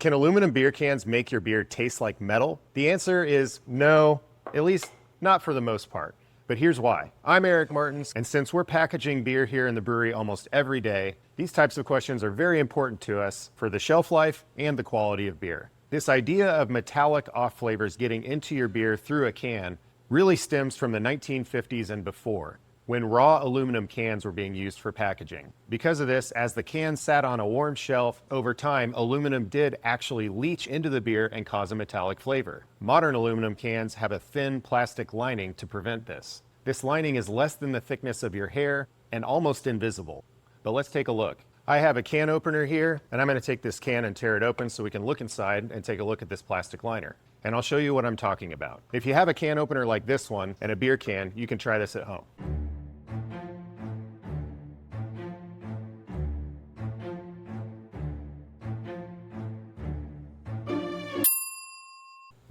Can aluminum beer cans make your beer taste like metal? The answer is no, at least not for the most part. But here's why. I'm Eric Martins, and since we're packaging beer here in the brewery almost every day, these types of questions are very important to us for the shelf life and the quality of beer. This idea of metallic off flavors getting into your beer through a can really stems from the 1950s and before, when raw aluminum cans were being used for packaging. Because of this, as the can sat on a warm shelf, over time, aluminum did actually leach into the beer and cause a metallic flavor. Modern aluminum cans have a thin plastic lining to prevent this. This lining is less than the thickness of your hair and almost invisible. But let's take a look. I have a can opener here, and I'm going to take this can and tear it open so we can look inside and take a look at this plastic liner. And I'll show you what I'm talking about. If you have a can opener like this one and a beer can, you can try this at home.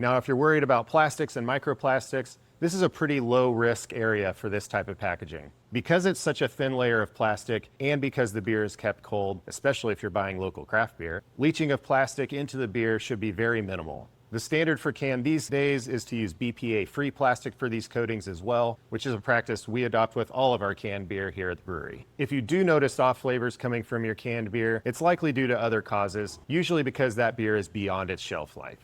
Now, if you're worried about plastics and microplastics, this is a pretty low risk area for this type of packaging. Because it's such a thin layer of plastic and because the beer is kept cold, especially if you're buying local craft beer, leaching of plastic into the beer should be very minimal. The standard for can these days is to use BPA-free plastic for these coatings as well, which is a practice we adopt with all of our canned beer here at the brewery. If you do notice off flavors coming from your canned beer, it's likely due to other causes, usually because that beer is beyond its shelf life.